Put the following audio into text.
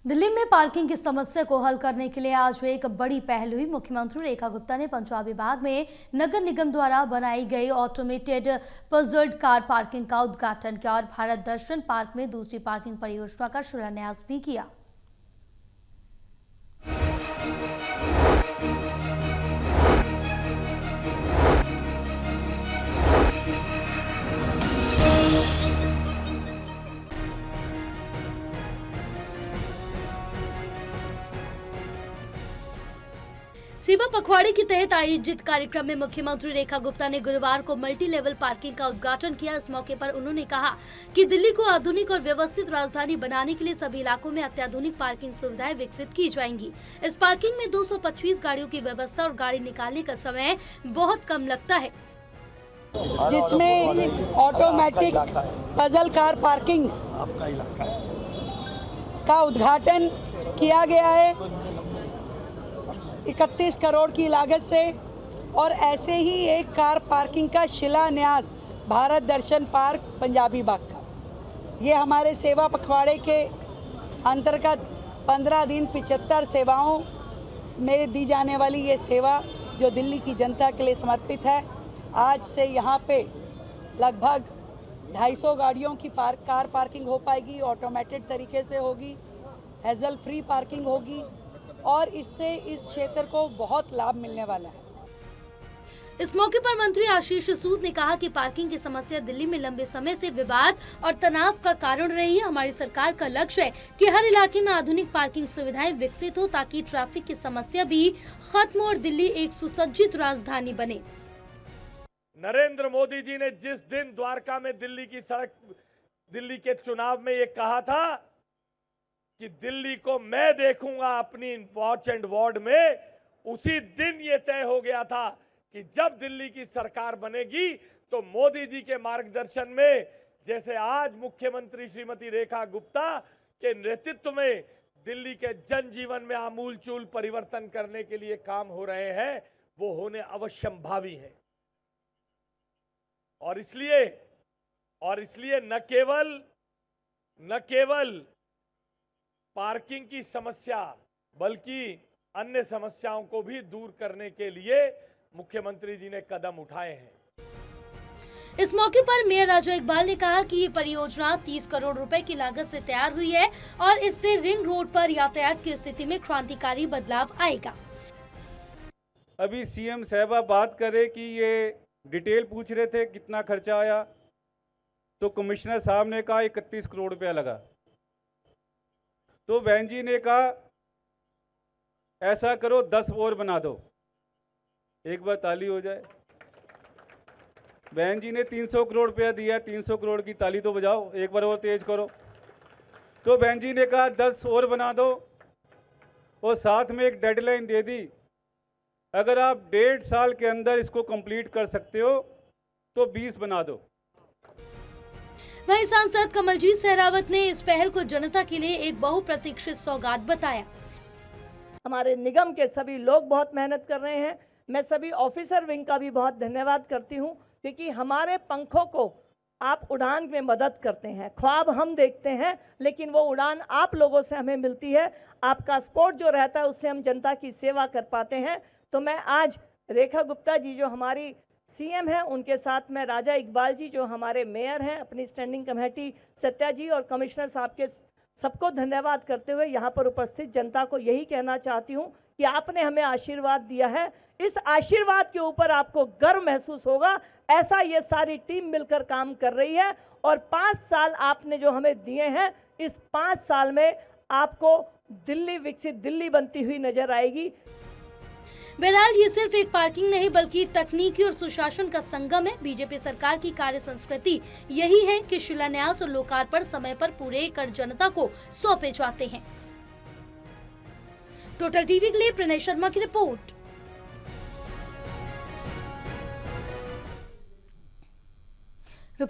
दिल्ली में पार्किंग की समस्या को हल करने के लिए आज एक बड़ी पहल हुई। मुख्यमंत्री रेखा गुप्ता ने पंजाब विभाग में नगर निगम द्वारा बनाई गई ऑटोमेटेड पजल्ड कार पार्किंग का उद्घाटन किया और भारत दर्शन पार्क में दूसरी पार्किंग परियोजना का शिलान्यास भी किया। सेवा पखवाड़े के तहत आयोजित कार्यक्रम में मुख्यमंत्री रेखा गुप्ता ने गुरुवार को मल्टी लेवल पार्किंग का उद्घाटन किया। इस मौके पर उन्होंने कहा कि दिल्ली को आधुनिक और व्यवस्थित राजधानी बनाने के लिए सभी इलाकों में अत्याधुनिक पार्किंग सुविधाएं विकसित की जाएंगी। इस पार्किंग में 225 गाड़ियों की व्यवस्था और गाड़ी निकालने का समय बहुत कम लगता है, जिसमें ऑटोमेटिक पजल कार पार्किंग का उद्घाटन किया गया है 31 करोड़ की लागत से। और ऐसे ही एक कार पार्किंग का शिलान्यास भारत दर्शन पार्क पंजाबी बाग का, ये हमारे सेवा पखवाड़े के अंतर्गत 15 दिन 75 सेवाओं में दी जाने वाली ये सेवा जो दिल्ली की जनता के लिए समर्पित है। आज से यहाँ पे लगभग 250 गाड़ियों की कार पार्किंग हो पाएगी, ऑटोमेटेड तरीके से होगी, हैजल फ्री पार्किंग होगी और इससे इस क्षेत्र को बहुत लाभ मिलने वाला है। इस मौके पर मंत्री आशीष सूद ने कहा कि पार्किंग की समस्या दिल्ली में लंबे समय से विवाद और तनाव का कारण रही है। हमारी सरकार का लक्ष्य है कि हर इलाके में आधुनिक पार्किंग सुविधाएं विकसित हो ताकि ट्रैफिक की समस्या भी खत्म और दिल्ली एक सुसज्जित राजधानी बने। नरेंद्र मोदी जी ने जिस दिन द्वारका में दिल्ली के चुनाव में ये कहा था कि दिल्ली को मैं देखूंगा अपनी वॉच एंड वार्ड में, उसी दिन ये तय हो गया था कि जब दिल्ली की सरकार बनेगी तो मोदी जी के मार्गदर्शन में, जैसे आज मुख्यमंत्री श्रीमती रेखा गुप्ता के नेतृत्व में दिल्ली के जनजीवन में आमूलचूल परिवर्तन करने के लिए काम हो रहे हैं, वो होने अवश्यंभावी है। और इसलिए न केवल पार्किंग की समस्या बल्कि अन्य समस्याओं को भी दूर करने के लिए मुख्यमंत्री जी ने कदम उठाए हैं। इस मौके पर मेयर राजा इकबाल ने कहा कि ये परियोजना 30 करोड़ रुपए की लागत से तैयार हुई है और इससे रिंग रोड पर यातायात की स्थिति में क्रांतिकारी बदलाव आएगा। अभी सीएम साहबा बात करे कि ये डिटेल पूछ रहे थे कितना खर्चा आया, तो कमिश्नर साहब ने कहा 31 करोड़ रुपया लगा। तो बहन जी ने कहा ऐसा करो 10 और बना दो, एक बार ताली हो जाए। बहन जी ने 300 करोड़ रुपया दिया, 300 करोड़ की ताली तो बजाओ, एक बार और तेज करो। तो बहन जी ने कहा 10 और बना दो और साथ में एक डेडलाइन दे दी, अगर आप 1.5 साल के अंदर इसको कंप्लीट कर सकते हो तो 20 बना दो। वहीं सांसद कमलजीत सहरावत ने इस पहल को जनता के लिए एक बहुप्रतीक्षित सौगात बताया। हमारे निगम के सभी लोग बहुत मेहनत कर रहे हैं। मैं सभी ऑफिसर विंग का भी बहुत धन्यवाद करती हूं, क्योंकि हमारे पंखों को आप उड़ान में मदद करते हैं। ख्वाब हम देखते हैं लेकिन वो उड़ान आप लोगों से हमें मिलती है। आपका सपोर्ट जो रहता है उससे हम जनता की सेवा कर पाते हैं। तो मैं आज रेखा गुप्ता जी जो हमारी सीएम हैं, उनके साथ में राजा इकबाल जी जो हमारे मेयर हैं, अपनी स्टैंडिंग कमेटी सत्या जी और कमिश्नर साहब के सबको धन्यवाद करते हुए यहाँ पर उपस्थित जनता को यही कहना चाहती हूँ कि आपने हमें आशीर्वाद दिया है। इस आशीर्वाद के ऊपर आपको गर्व महसूस होगा। ऐसा ये सारी टीम मिलकर काम कर रही है और 5 साल आपने जो हमें दिए हैं, इस 5 साल में आपको दिल्ली विकसित दिल्ली बनती हुई नजर आएगी। बहरहाल ये सिर्फ एक पार्किंग नहीं बल्कि तकनीकी और सुशासन का संगम है। बीजेपी सरकार की कार्य संस्कृति यही है कि शिलान्यास और लोकार्पण समय पर पूरे कर जनता को सौंपे जाते हैं। टोटल टीवी के लिए प्रणय शर्मा की रिपोर्ट।